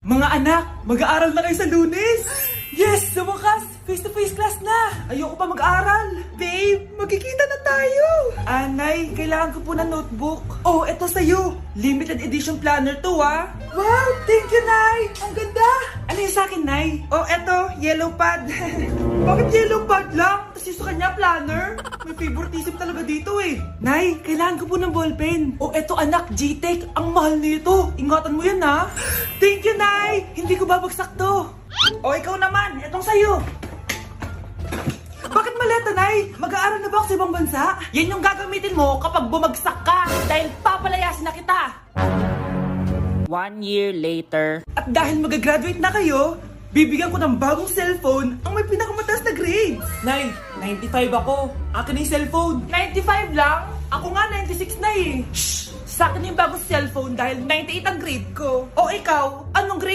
Mga anak, mag-aaral na kayo sa Lunes! Yes! Sa wakas! Face-to-face class na! Ayoko pa mag-aaral! Babe, magkikita na tayo! Anay, kailangan ko po ng notebook. Oh, eto sa'yo! Limited edition planner to, ah! Wow! Thank you, Nay! Ang ganda! Ano yung sa'kin, Nay? Oh, eto, yellow pad. Bakit yellow pad lang? Tapos yung sa kanya, planner? May favoritism talaga dito eh. Nay, kailangan ko po ng ballpen. Oh, eto anak, G-Tech. Ang mahal nito. Ingatan mo yan, ha? Thank you, Nay! Hindi ko babagsak to. O, ikaw naman. Etong sa'yo. Bakit maleta, Nay? Mag-aaral na ba ako sa ibang bansa? Yan yung gagamitin mo kapag bumagsak ka dahil papalayasin na kita. 1 year later. At dahil mag-graduate na kayo, bibigyan ko ng bagong cellphone ang may pinakamataas na grades. Nay, 95 ako. Akin yung cellphone. 95 lang? Ako nga 96 na eh. Shh! Sa akin yung bagong cellphone dahil 98 ang grade ko. O ikaw, anong grade?